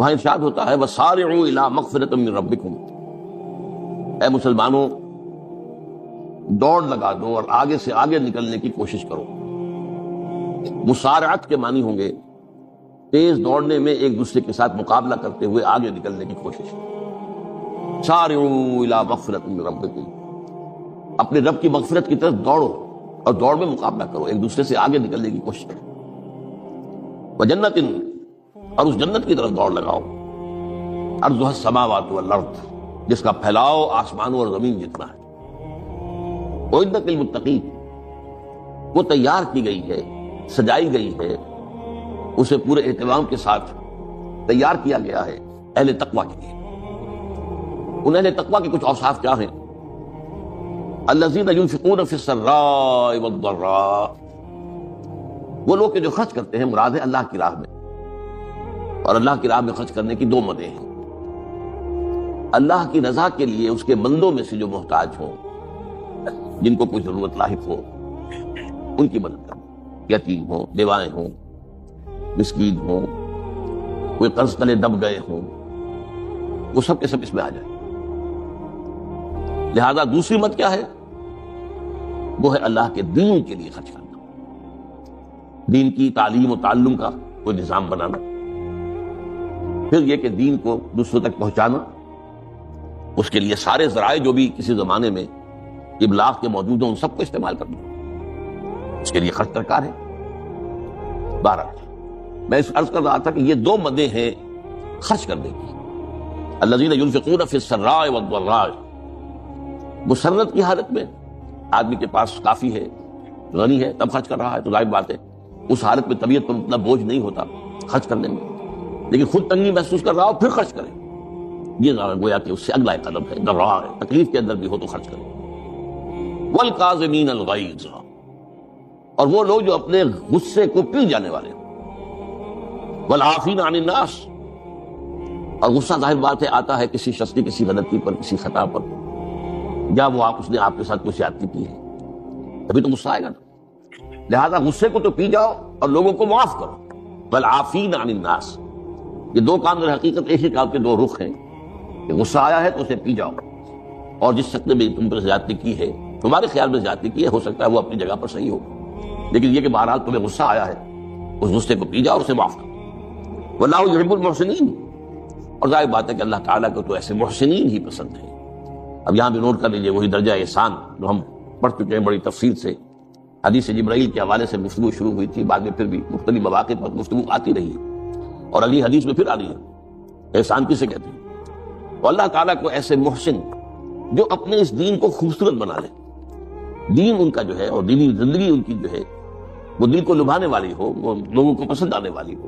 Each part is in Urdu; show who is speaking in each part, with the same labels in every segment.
Speaker 1: وہاں ارشاد ہوتا ہے وَسَارِعُوا إِلَىٰ مَغْفِرَةٍ مِّن رَبِّكُمْ، اے مسلمانوں دوڑ لگا دو اور آگے سے آگے نکلنے کی کوشش کرو۔ مسارعت کے معنی ہوں گے تیز دوڑنے میں ایک دوسرے کے ساتھ مقابلہ کرتے ہوئے آگے نکلنے کی کوشش۔ سارعوا الی مغفرۃ من ربکم، اپنے رب کی مغفرت کی طرف دوڑو اور دوڑ میں مقابلہ کرو، ایک دوسرے سے آگے نکلنے کی کوشش کرو۔ وجنت، اور اس جنت کی طرف دوڑ لگاؤ، عرضها السماوات والارض، جس کا پھیلاؤ آسمانوں اور زمین جتنا ہے۔ اعدت للمتقین، وہ تیار کی گئی ہے، سجائی گئی ہے، اسے پورے اہتمام کے ساتھ تیار کیا گیا ہے اہل تقوی کے لیے۔ ان اہل تقوی کے کچھ اوصاف کیا ہیں؟ الذین ينفقون فی السراء والضراء، وہ لوگ کہ جو خرچ کرتے ہیں، مراد ہے اللہ کی راہ میں، اور اللہ کی راہ میں خرچ کرنے کی دو مدیں ہیں۔ اللہ کی رضا کے لیے اس کے بندوں میں سے جو محتاج ہوں، جن کو کوئی ضرورت لاحق ہو، ان کی مدد کرنا، یتیم ہوں، بیوائیں ہوں، مسکین ہوں، کوئی قرض تلے دب گئے ہوں، وہ سب کے سب اس میں آ جائیں۔ لہذا دوسری مت کیا ہے؟ وہ ہے اللہ کے دین کے لیے خرچ کرنا، دین کی تعلیم و تعلم کا کوئی نظام بنانا، پھر یہ کہ دین کو دوسروں تک پہنچانا، اس کے لیے سارے ذرائع جو بھی کسی زمانے میں ابلاغ کے موجود ہیں ان سب کو استعمال کرنا، اس کے لیے خرچ درکار ہے۔ بہرحال میں اس عرض کر رہا تھا کہ یہ دو مدیں ہیں خرچ کرنے کی۔ الذین ينفقون فی السراء والضراء، مسرت کی حالت میں آدمی کے پاس کافی ہے، غنی ہے، تب خرچ کر رہا ہے، تو ظاہر بات ہے اس حالت میں طبیعت پر اتنا بوجھ نہیں ہوتا خرچ کرنے میں، لیکن خود تنگی محسوس کر رہا ہو پھر خرچ کرے، یہ گویا کہ اس سے اگلا ایک قدم ہے، ضراء ہے، تکلیف کے اندر بھی ہو تو خرچ کرے۔ والکاظمین الغیظ، اور وہ لوگ جو اپنے غصے کو پی جانے والے ہیں۔ والعافین عن الناس، اور غصہ ظاہر بات ہے آتا ہے کسی شخص کی کسی غلطی پر، کسی خطا پر، یا وہ اس نے آپ کے ساتھ کوئی زیادتی کی ہے، تبھی تو غصہ آئے گا نا۔ لہذا غصے کو تو پی جاؤ اور لوگوں کو معاف کرو۔ والعافین عن الناس، یہ دو کام در حقیقت ایک ہی کام کے دو رخ ہیں، کہ غصہ آیا ہے تو اسے پی جاؤ، اور جس شخص نے بھی تم پر زیادتی کی ہے، تمہارے خیال میں زیادتی کی ہے، ہو سکتا ہے وہ اپنی جگہ پر صحیح ہو، لیکن یہ کہ بہرحال تمہیں غصہ آیا ہے، اس غصے کو پی جاؤ اور اسے معاف کرو۔ واللہ یحب المحسنین، اور ظاہر بات ہے کہ اللہ تعالیٰ کو تو ایسے محسنین ہی پسند ہے۔ اب یہاں بھی نوٹ کر لیجیے وہی درجہ احسان جو ہم پڑھ چکے ہیں بڑی تفصیل سے، حدیث جبرائیل کے حوالے سے گفتگو شروع ہوئی تھی، بعد میں پھر بھی مختلف مواقع پر گفتگو آتی رہی، اور اگلی حدیث میں پھر آ رہی ہے احسان کسے کہتے ہیں۔ تو اللہ تعالیٰ کو ایسے محسن جو اپنے اس دین کو خوبصورت بنا لے، دین ان کا جو ہے اور دینی زندگی ان کی جو ہے وہ دل کو لبھانے والی ہو، وہ لوگوں کو پسند آنے والی ہو،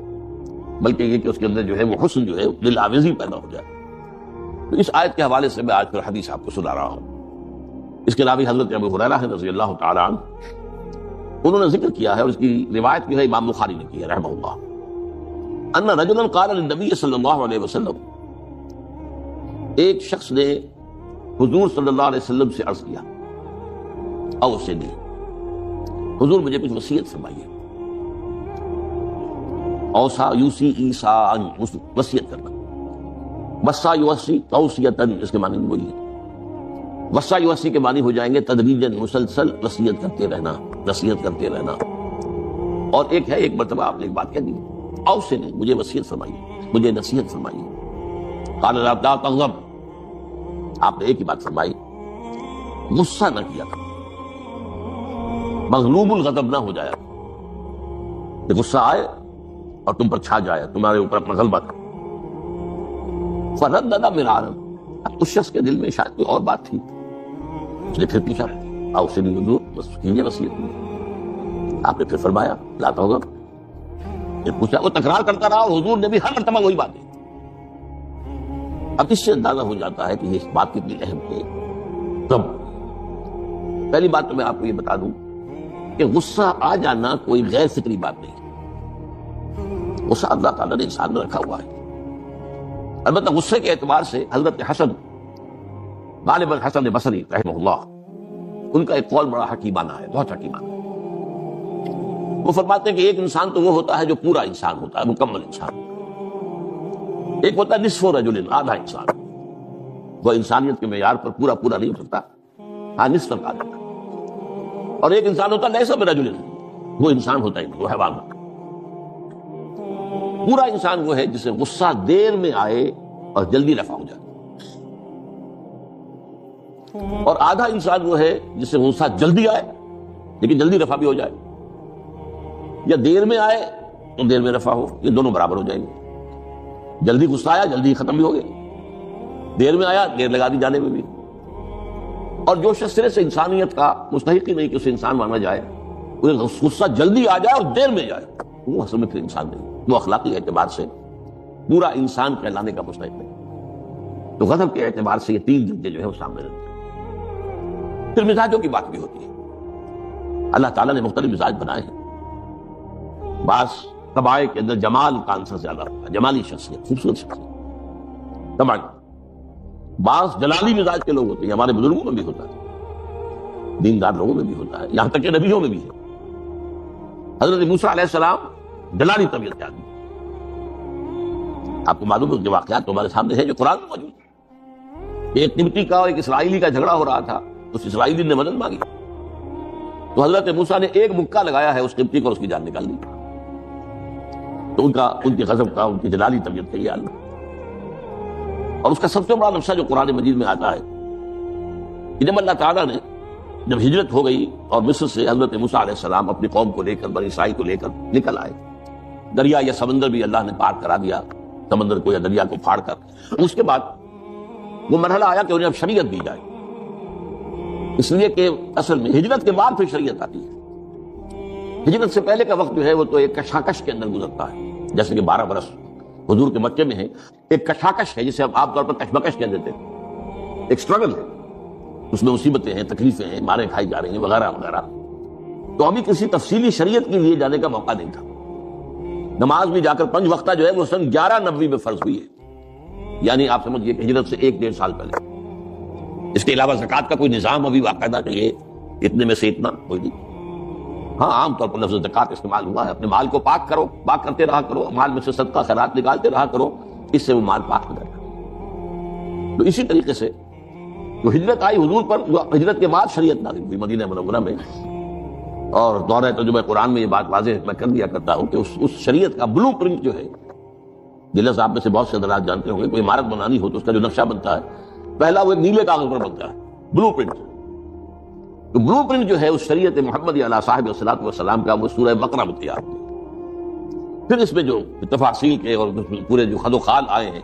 Speaker 1: بلکہ یہ کہ اس کے اندر جو ہے وہ حسن جو ہے دل آویزی پیدا ہو جائے۔ تو اس آیت کے حوالے سے میں آج پھر حدیث آپ کو سنا رہا ہوں۔ اس کے راوی حضرت ابو ہریرہ رضی اللہ تعالی عنہ، انہوں نے ذکر کیا ہے، اور اس کی روایت جو ہے امام بخاری نے کی ہے رحمہ اللہ، ان رجلا قال للنبی صلی اللہ علیہ وسلم، ایک شخص نے حضور صلی اللہ علیہ وسلم سے عرض کیا، اوصنی، حضور مجھے کچھ وصیت فرمائیے۔ اوصا یوسی ایصاء، وصیت کرنا، وصا یوصی توصیتاً، اس کے معنی وہی ہے۔ وصا یوصی کے معنی ہو جائیں گے تدریجاً، مسلسل وصیت کرتے رہنا، نصیحت کرتے رہنا۔ اور ایک ہے، ایک مرتبہ آپ نے ایک بات کہہ دی، اوصنی، مجھے وصیت فرمائیے، مجھے نصیحت فرمائیے۔ قال لا تغضب، آپ نے ایک ہی بات فرمائی، غصہ نہ کیا کرو، مغلوب الغضب نہ ہو جایا، کہ غصہ آئے اور تم پر چھا جائے، تمہارے اوپر اپنا غلبہ کرو۔ فردد مرارا، اب اس شخص کے دل میں شاید کوئی اور بات تھی، اس نے پھر پوچھا، اوصنی حضور، بس کیجیے وصیت۔ آپ نے پھر فرمایا لا تغضب، پھر پوچھا، وہ تکرار کرتا رہا، اور حضور نے بھی ہر مرتبہ وہی بات کی۔ اب اس سے اندازہ ہو جاتا ہے کہ یہ بات کتنی اہم ہے۔ تب پہلی بات تو میں آپ کو یہ بتا دوں کہ غصہ آ جانا کوئی غیر فطری بات نہیں، غصہ اللہ تعالیٰ نے انسان میں رکھا ہوا ہے۔ البتہ غصے کے اعتبار سے حضرت حسن، غالباً حسن بصری رحمہ اللہ، ان کا ایک قول بڑا حکیمانہ ہے، بہت حکیمانہ۔ وہ فرماتے ہیں کہ ایک انسان تو وہ ہوتا ہے جو پورا انسان ہوتا ہے، مکمل انسان، ایک ہوتا ہے نصف رجل، آدھا انسان، وہ انسانیت کے معیار پر پورا پورا نہیں ہو سکتا، ہاں نصف تک آ جاتا ہے۔ اور ایک انسان ہوتا ہے لیس برجل، وہ انسان ہوتا ہی نہیں، وہ حیوان ہوتا ہے۔ پورا انسان وہ ہے جسے غصہ دیر میں آئے اور جلدی رفع ہو جائے، اور آدھا انسان وہ ہے جسے غصہ جلدی آئے لیکن جلدی رفع بھی ہو جائے، یا دیر میں آئے تو دیر میں رفع ہو، یہ دونوں برابر ہو جائیں گے۔ جلدی غصہ آیا جلدی ختم بھی ہو گیا، دیر میں آیا دیر لگا دی جانے میں بھی۔ اور جو شخص سرے سے انسانیت کا مستحق ہی نہیں کہ اسے انسان مانا جائے، انہیں غصہ جلدی آ جائے اور دیر میں جائے، وہ اصل میں پھر انسان نہیں، وہ اخلاقی اعتبار سے پورا انسان کہلانے کا مستحق نہیں۔ تو غضب کے اعتبار سے یہ تین درجے جو ہے وہ سامنے رہتے ہیں۔ پھر مزاجوں کی بات بھی ہوتی ہے، اللہ تعالیٰ نے مختلف مزاج بنائے ہیں۔ بعض طبائع کے اندر جمال کا عنصر زیادہ ہوتا ہے، جمالی شخصیت، خوبصورت شخصیت طبعا۔ بعض جلالی مزاج کے لوگ ہوتے ہیں، ہمارے بزرگوں میں بھی ہوتا ہے، دیندار لوگوں میں بھی ہوتا ہے، یہاں تک کہ نبیوں میں بھی ہے۔ حضرت موسیٰ علیہ السلام جلالی طبیعت کے آدمی، آپ کو معلوم ہے کہ واقعات تمہارے سامنے ہے جو قرآن میں موجود ہے۔ ایک قبطی کا اور ایک اسرائیلی کا جھگڑا ہو رہا تھا، اس اسرائیلی نے مدد مانگی تو حضرت موسیٰ نے ایک مکہ لگایا ہے اس قبطی کو اور اس کی جان نکال دی۔ تو ان کی غضب کا، ان کی جلالی طبیعت کا یہ حال ہے۔ اور اس کا سب سے بڑا نقشہ جو قرآن مجید میں آتا ہے کہ جب اللہ تعالیٰ نے جب ہجرت ہو گئی اور مصر سے حضرت موسیٰ علیہ السلام اپنی قوم کو لے کر، بنی اسرائیل کو لے کر نکل آئے، دریا یا سمندر بھی اللہ نے پار کرا دیا، سمندر کو یا دریا کو پھاڑ کر، اس کے بعد وہ مرحلہ آیا کہ انہیں اب شریعت دی جائے، اس لیے کہ اصل میں ہجرت کے بعد پھر شریعت آتی ہے۔ ہجرت سے پہلے کا وقت جو ہے وہ تو ایک کشاکش کے اندر گزرتا ہے، جیسے کہ 12 برس حضور کے مکے میں ہے، ایک کشاکش ہے جسے ہم عام طور پر کشمکش کہہ دیتے ہیں، ایک سٹرگل ہے، اس میں مصیبتیں ہیں، تکلیفیں ہیں، مارے کھائی جا رہی ہیں وغیرہ وغیرہ۔ تو ابھی کسی تفصیلی شریعت کے لیے جانے کا موقع نہیں تھا۔ نماز بھی جا کر 5 وقتہ جو ہے وہ سن 1190 میں فرض ہوئی ہے، یعنی آپ سمجھئے کہ ہجرت سے 1-1.5 سال پہلے۔ اس کے علاوہ زکوٰۃ کا کوئی نظام ابھی باقاعدہ کہ یہ اتنے میں سے اتنا کوئی نہیں۔ ہاں عام طور پر لفظ زکوٰۃ استعمال ہوا ہے، اپنے مال کو پاک کرو، پاک کرتے رہا کرو، مال میں سے صدقہ خیرات نکالتے رہا کرو، اس سے وہ مال پاک ہو جائے گا۔ تو اسی طریقے سے جو ہجرت آئی حضور پر، جو ہجرت کے بعد شریعت نازل ہوئی مدینہ منورہ میں، اور دورہ ترجمہ قرآن میں یہ بات واضح میں کر دیا کرتا ہوں کہ اس شریعت کا بلو پرنٹ جو ہے، جلس آپ میں سے بہت سے حضرات جانتے ہوں گے، کوئی عمارت بنانی ہو تو اس کا جو نقشہ بنتا ہے پہلا وہ ایک نیلے کاغذ پر بنتا ہے، بلو پرنٹ۔ تو بلو پرنٹ جو ہے اس شریعت محمدی علیہ صاحب الصلاۃ والسلام کا، وہ سورہ بقرہ میں تیار ہوئی۔ پھر اس میں جو تفاصیل کے اور پورے جو خد و خال آئے ہیں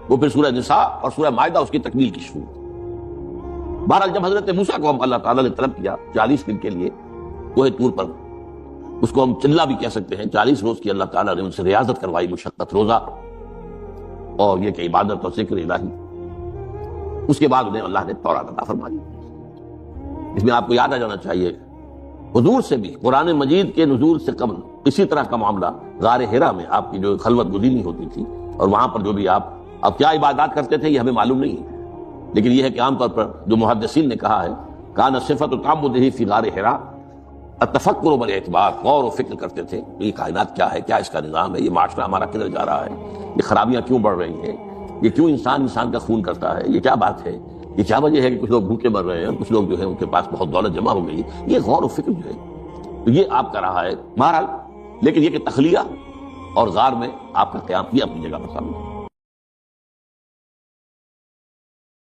Speaker 1: وہ پھر سورہ نساء اور سورہ مائدہ اس کی تکمیل کی شروع۔ بہرحال جب حضرت موسیٰ کو ہم اللہ تعالیٰ نے طلب کیا 40 دن کے لیے کوہ طور پر، اس کو ہم چلہ بھی کہہ سکتے ہیں، 40 روز کی اللہ تعالیٰ نے ان سے ریاضت کروائی، مشقت، روزہ اور یہ کہ عبادت اور ذکر الہی۔ اس کے بعد انہیں اللہ نے تورات عطا فرمائی۔ اس میں آپ کو یاد آ جانا چاہیے حضور سے بھی قرآن مجید کے نزول سے قبل اسی طرح کا معاملہ غار حرا میں آپ کی جو خلوت گزینی ہوتی تھی، اور وہاں پر جو بھی آپ اب کیا عبادات کرتے تھے یہ ہمیں معلوم نہیں ہے، لیکن یہ ہے کہ عام طور پر جو محدثین نے کہا ہے کان صفت تعبدہ فی غار حرا التفکر بالاعتبار، غور و فکر کرتے تھے یہ کائنات کیا ہے، کیا اس کا نظام ہے، یہ معاشرہ ہمارا کدھر جا رہا ہے، یہ خرابیاں کیوں بڑھ رہی ہیں، یہ کیوں انسان کا خون کرتا ہے، یہ کیا بات ہے، یہ کیا وجہ ہے کہ کچھ لوگ بھوکے مر رہے ہیں اور کچھ لوگ جو ہے ان کے پاس بہت دولت جمع ہو گئی۔ یہ غور و فکر جو ہے تو یہ آپ کا رہا ہے بہرحال، لیکن یہ کہ تخلیہ اور غار میں آپ کا قیام یہ اپنی جگہ پر سامنے۔